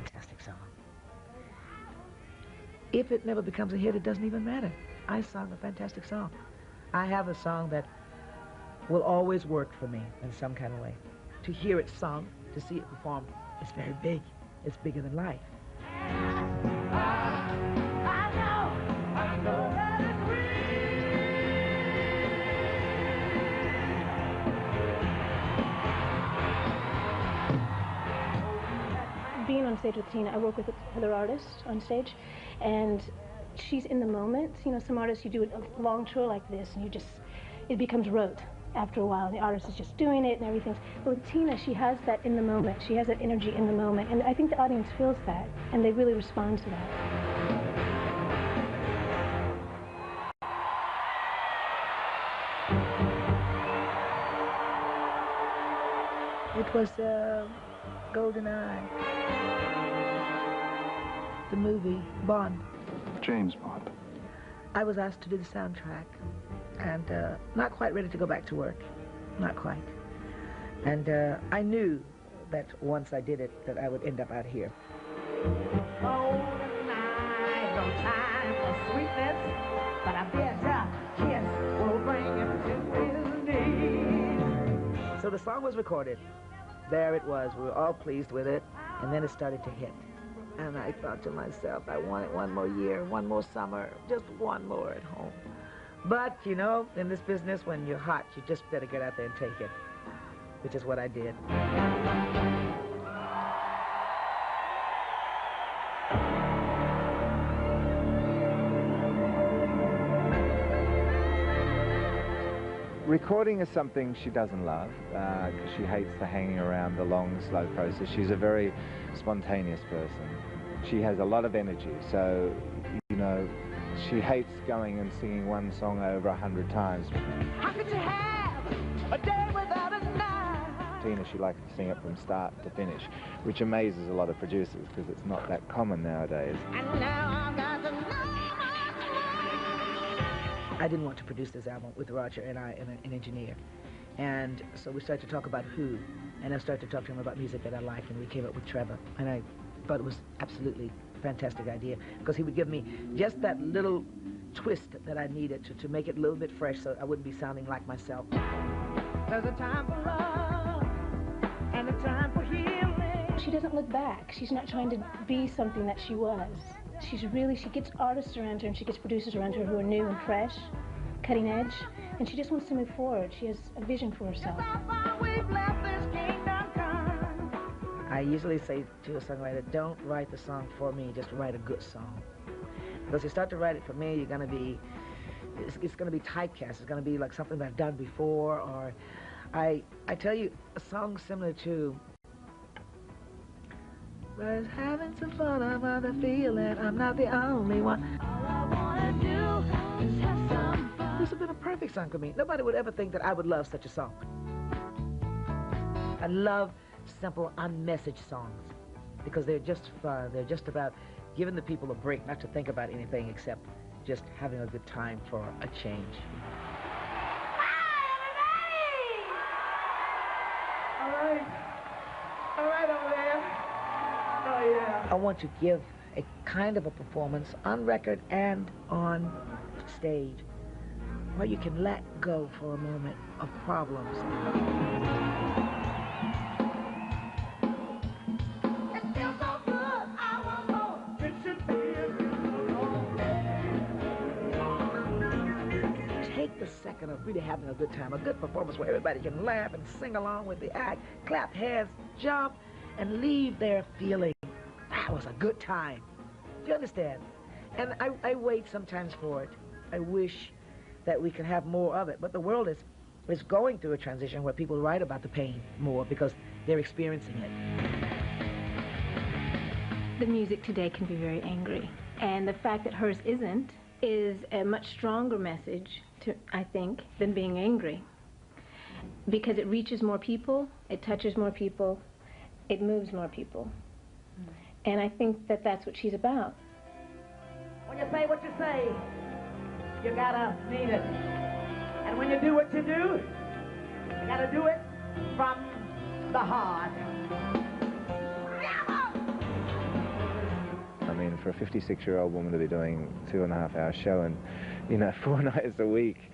fantastic song. If it never becomes a hit, it doesn't even matter. I sung a fantastic song. I have a song that will always work for me in some kind of way. To hear it sung, to see it performed, it's very big. It's bigger than life. Being on stage with Tina, I work with other artists on stage, and she's in the moment. You know, some artists, you do a long tour like this, and it becomes rote after a while, and the artist is just doing it and everything. But with Tina, she has that in the moment. She has that energy in the moment, and I think the audience feels that, and they really respond to that. It was GoldenEye, the movie Bond. James Bond. I was asked to do the soundtrack, and not quite ready to go back to work, not quite. And I knew that once I did it, that I would end up out here. GoldenEye, no time for sweetness, but I bet a kiss will bring him to his knees. So the song was recorded. There it was. We were all pleased with it, and then it started to hit. And I thought to myself, I want it one more year, one more summer, just one more at home. But, you know, in this business, when you're hot, you just better get out there and take it, which is what I did. Recording is something she doesn't love, because she hates the hanging around, the long, slow process. She's a very spontaneous person. She has a lot of energy, so, you know, she hates going and singing one song over 100 times. How could you have a day without a night? Tina, she likes to sing it from start to finish, which amazes a lot of producers, because it's not that common nowadays. And now I've got to know. I didn't want to produce this album with Roger and I and an engineer. And so we started to talk about who, and I started to talk to him about music that I like, and we came up with Trevor. And I thought it was absolutely a fantastic idea, because he would give me just that little twist that I needed to make it a little bit fresh, so I wouldn't be sounding like myself. There's a time for love and a time for healing. She doesn't look back. She's not trying to be something that she was. She gets artists around her, and she gets producers around her who are new and fresh, cutting edge, and she just wants to move forward. She has a vision for herself. I usually say to a songwriter, don't write the song for me, just write a good song. Because if you start to write it for me, you're going to be, it's going to be typecast. It's going to be like something that I've done before, or I tell you, a song similar to "But having some fun, I'm on the feeling, I'm not the only one. All I wanna do is have some fun." This would have been a perfect song for me. Nobody would ever think that I would love such a song. I love simple, unmessaged songs, because they're just fun. They're just about giving the people a break, not to think about anything except just having a good time for a change. Hi, everybody! All right over there. Oh, yeah. I want to give a kind of a performance on record and on stage where you can let go for a moment of problems. Take the second of really having a good time, a good performance where everybody can laugh and sing along with the act, clap hands, jump, and leave there feeling that was a good time. Do you understand? And I wait sometimes for it. I wish that we could have more of it, but the world is going through a transition where people write about the pain more because they're experiencing it. The music today can be very angry, and the fact that hers isn't is a much stronger message, I think, than being angry, because it reaches more people, it touches more people, it moves more people. And I think that that's what she's about. When you say what you say, you gotta mean it. And when you do what you do, you gotta do it from the heart. for a 56-year-old woman to be doing 2.5-hour show, and, you know, 4 nights a week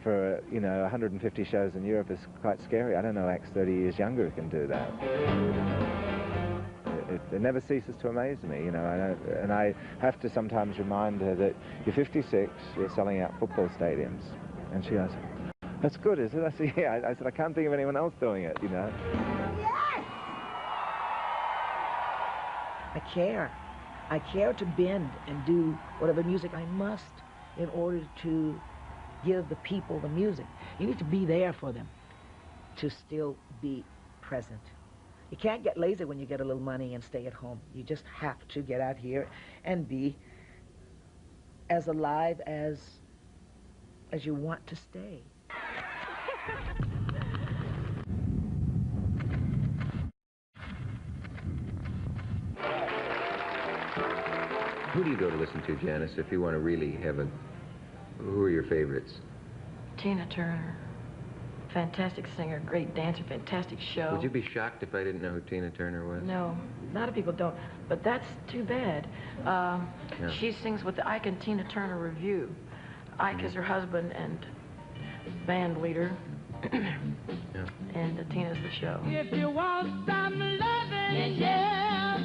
for, you know, 150 shows in Europe is quite scary. I don't know acts 30 years younger who can do that. It never ceases to amaze me, you know, and I have to sometimes remind her that you're 56, you're selling out football stadiums. And she goes, "That's good, is it?" I said, "Yeah." I said, "I can't think of anyone else doing it, you know." Yes! I care. I care to bend and do whatever music I must in order to give the people the music. You need to be there for them to still be present. You can't get lazy when you get a little money and stay at home. You just have to get out here and be as alive as you want to stay. Who do you go to listen to, Janice, if you want to really have a... Who are your favorites? Tina Turner. Fantastic singer, great dancer, fantastic show. Would you be shocked if I didn't know who Tina Turner was? No, a lot of people don't, but that's too bad. She sings with the Ike and Tina Turner Review. Ike is her husband and band leader, and Tina's the show. If you want some loving, yeah,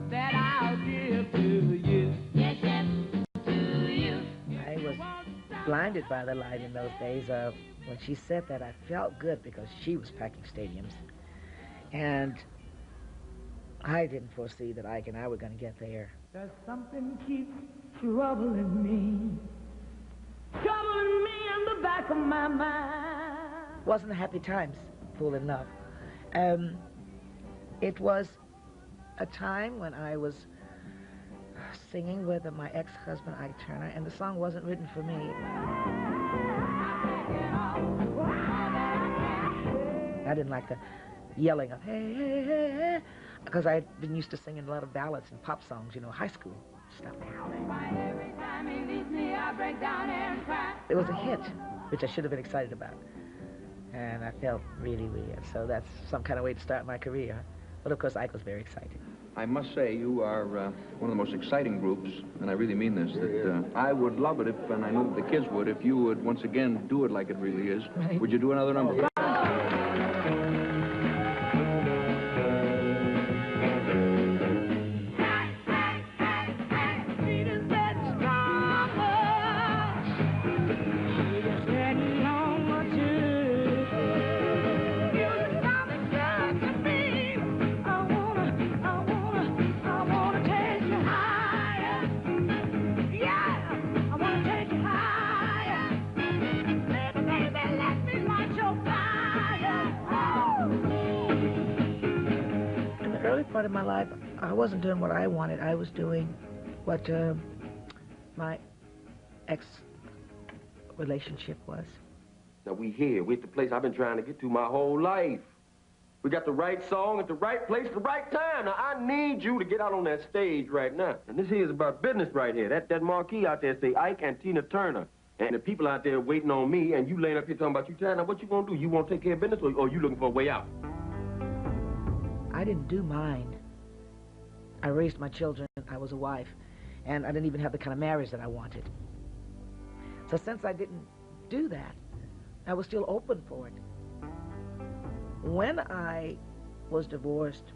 that I'll give to you. Yes, yes, to you. I was blinded by the light in those days. When she said that, I felt good because she was packing stadiums. And I didn't foresee that Ike and I were going to get there. There's something keeps troubling me in the back of my mind. Wasn't happy times, full enough. It was a time when I was singing with my ex-husband, Ike Turner, and the song wasn't written for me. I didn't like the yelling of, "Hey, hey, hey, hey," because I'd been used to singing a lot of ballads and pop songs, you know, high school stuff. It was a hit, which I should have been excited about. And I felt really weird. So that's some kind of way to start my career. But of course, Ike was very excited. I must say you are one of the most exciting groups, and I really mean this, that I would love it if, and I know the kids would, if you would once again do it like it really is. Right. Would you do another number? Part of my life, I wasn't doing what I wanted. I was doing what my ex-relationship was. Now we here, we at the place I've been trying to get to my whole life. We got the right song at the right place at the right time. Now I need you to get out on that stage right now. And this here is about business right here. That marquee out there say Ike and Tina Turner. And the people out there waiting on me, and you laying up here talking about you tired. Now what you gonna do? You wanna take care of business, or you looking for a way out? I didn't do mine. I raised my children, I was a wife, and I didn't even have the kind of marriage that I wanted. So since I didn't do that, I was still open for it. When I was divorced,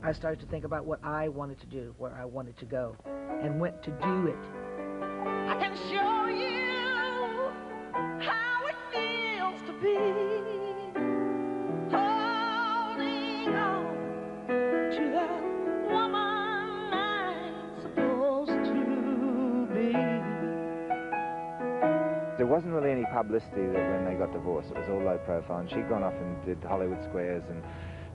I started to think about what I wanted to do, where I wanted to go, and went to do it. I can show you how it feels to be holding on to the woman I'm supposed to be. There wasn't really any publicity that when they got divorced. It was all low profile, and she'd gone off and did Hollywood Squares and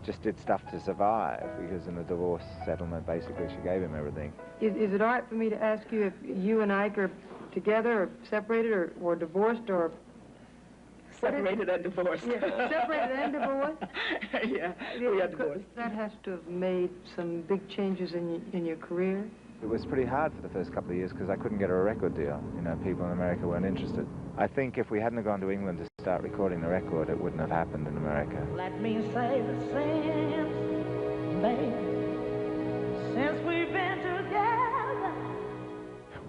just did stuff to survive, because in the divorce settlement, basically, she gave him everything. Is it all right for me to ask you if you and Ike are together or separated or divorced or... Separated and divorced. Yeah, separated and divorced? Yeah, we are divorced. That has to have made some big changes in your career. It was pretty hard for the first couple of years because I couldn't get her a record deal. You know, people in America weren't interested. I think if we hadn't gone to England to start recording the record, it wouldn't have happened in America. Let me say the same, baby, since we've been together.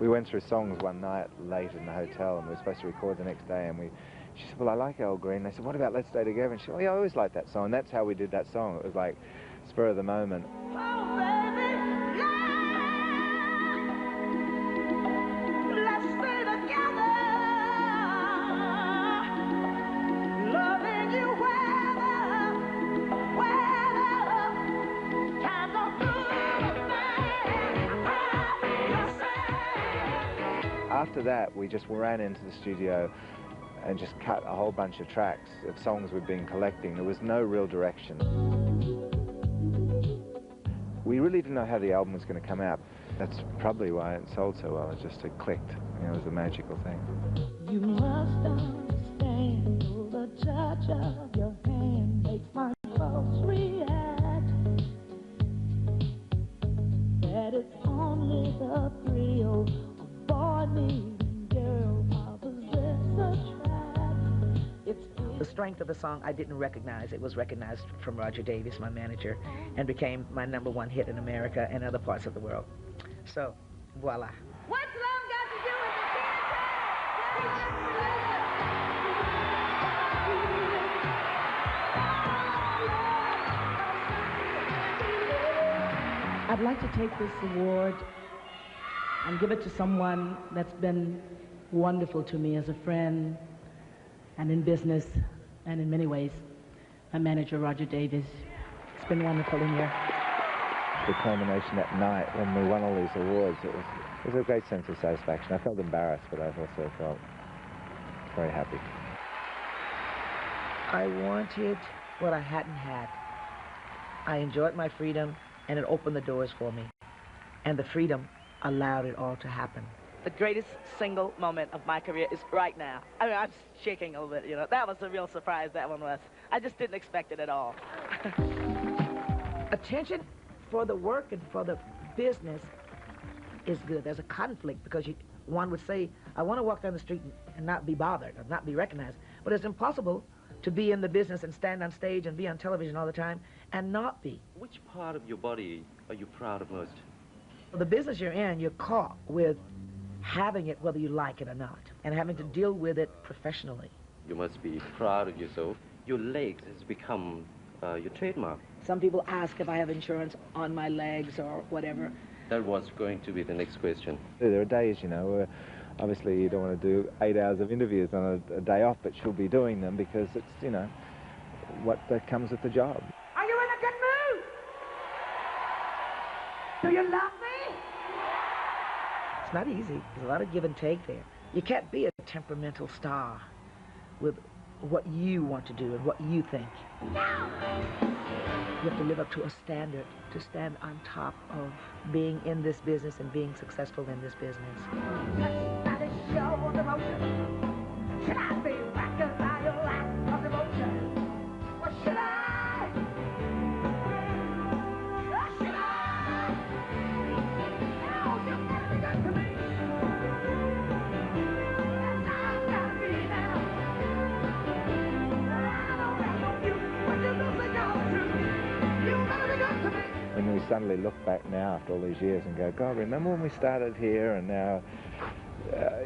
We went through songs one night late in the hotel, and we were supposed to record the next day, and she said, well, I like Al Green. I said, what about Let's Stay Together? And she said, well, yeah, I always liked that song. And that's how we did that song. It was like spur of the moment. Oh, baby, yeah. Let's stay together. Loving you weather. Time don't do a thing. After that, we just ran into the studio and just cut a whole bunch of tracks of songs we'd been collecting. There was no real direction. We really didn't know how the album was going to come out. That's probably why it sold so well. It just clicked. You know, it was a magical thing. You must understand, the touch of your hand makes my pulse react. That it's only the thrill of boy meeting girl opposites attract. The strength of the song I didn't recognize. It was recognized from Roger Davies, my manager, and became my #1 hit in America and other parts of the world. So, voila. What's love got to do with the I'd like to take this award and give it to someone that's been wonderful to me as a friend and in business and in many ways. My manager, Roger Davies. It's been wonderful in here. The culmination that night when we won all these awards, it was a great sense of satisfaction. I felt embarrassed, but I also felt very happy. I wanted what I hadn't had. I enjoyed my freedom, and it opened the doors for me. And the freedom allowed it all to happen. The greatest single moment of my career is right now. I mean, I'm shaking a little bit, you know. That was a real surprise, that one was. I just didn't expect it at all. Attention for the work and for the business is good. There's a conflict because one would say, I want to walk down the street and not be bothered or not be recognized. But it's impossible to be in the business and stand on stage and be on television all the time and not be. Which part of your body are you proud of most? The business you're in, you're caught with having it whether you like it or not, and having to deal with it professionally. You must be proud of yourself. Your legs has become your trademark. Some people ask if I have insurance on my legs or whatever. That was going to be the next question. There are days, you know, where obviously you don't want to do 8 hours of interviews on a day off, but she'll be doing them because it's, you know, what that comes with the job. Are you in a good mood? Do you love me? It's not easy. There's a lot of give and take there. You can't be a temperamental star with what you want to do and what you think. You have to live up to a standard to stand on top of being in this business and being successful in this business. Should I be whacked by your lack of devotion? Or should I? Or should I? Oh, you gotta be good to me. That's how it's gotta be now. I don't have no you, but you don't think I'm true. You gotta be good to me. When we suddenly look back now after all these years and go, God, remember when we started here and now,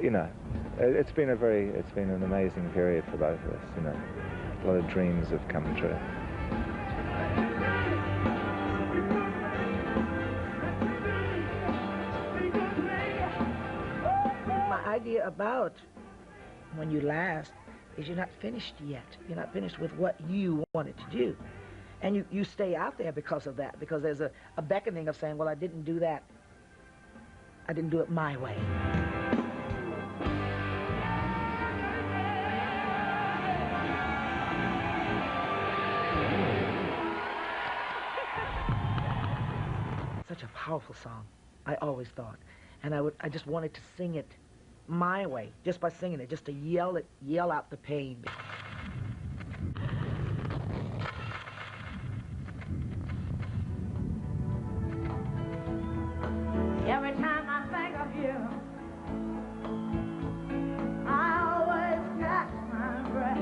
you know, it's been an amazing period for both of us, you know. A lot of dreams have come true. My idea about when you last is you're not finished yet. You're not finished with what you wanted to do. And you stay out there because of that, because there's a beckoning of saying, well, I didn't do that. I didn't do it my way. Such a powerful song, I always thought. And I just wanted to sing it my way, just by singing it, just to yell out the pain. Every time I think of you, I always catch my breath.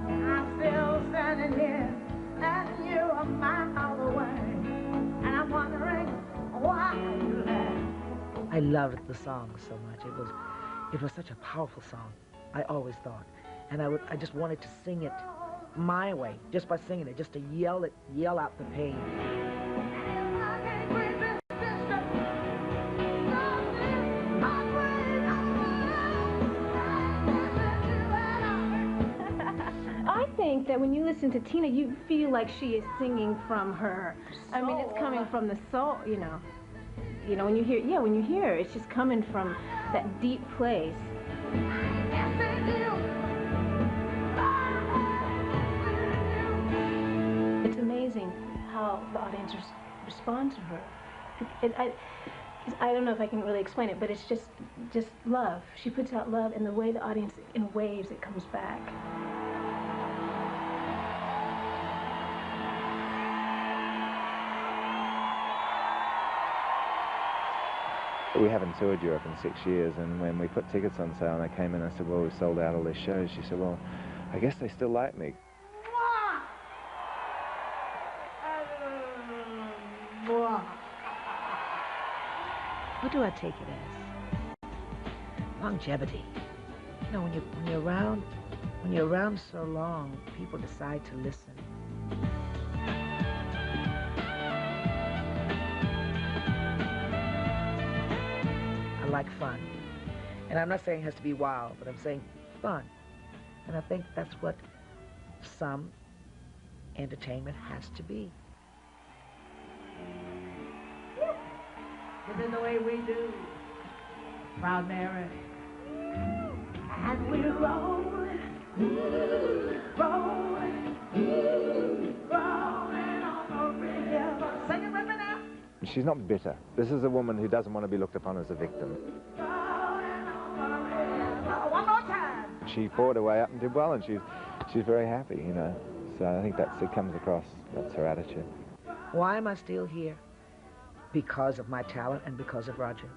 I'm still standing here, and you are miles away. And I'm wondering why you left. I loved the song so much. It was such a powerful song, I always thought. And I just wanted to sing it my way, just by singing it, just to yell out the pain. I think that when you listen to Tina, you feel like she is singing from her. I mean, it's coming from the soul, you know. You know, when you hear her, it's just coming from that deep place. It's amazing how the audience respond to her. I don't know if I can really explain it, but it's just love. She puts out love, and the way the audience, in waves, it comes back. We haven't toured Europe in 6 years, and when we put tickets on sale and I came in, I said, well, we sold out all these shows. She said, well, I guess they still like me. What do I take it as? Longevity. You know, when you're around so long, people decide to listen. I like fun. And I'm not saying it has to be wild, but I'm saying fun. And I think that's what some entertainment has to be. This is the way we do. Proud Mary. And we roll, rolling on the river. Sing it with me now. She's not bitter. This is a woman who doesn't want to be looked upon as a victim. One more time. She fought her way up and did well, and she's very happy, you know. So I think it comes across. That's her attitude. Why am I still here? Because of my talent and because of Roger.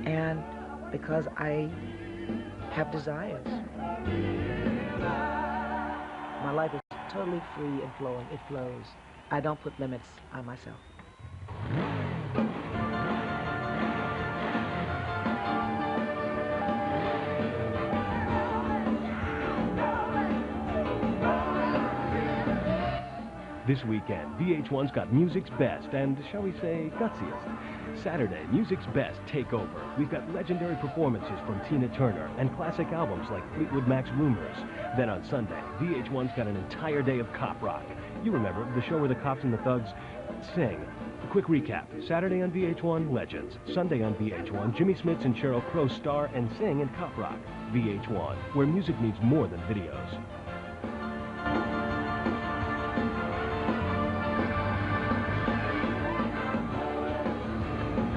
And because I have desires. My life is totally free and flowing. It flows. I don't put limits on myself. This weekend, VH1's got music's best and, shall we say, gutsiest. Saturday, music's best take over. We've got legendary performances from Tina Turner and classic albums like Fleetwood Mac's Rumors. Then on Sunday, VH1's got an entire day of cop rock. You remember, the show where the cops and the thugs sing. A quick recap. Saturday on VH1, Legends. Sunday on VH1, Jimmy Smits and Sheryl Crow star and sing in cop rock. VH1, where music needs more than videos.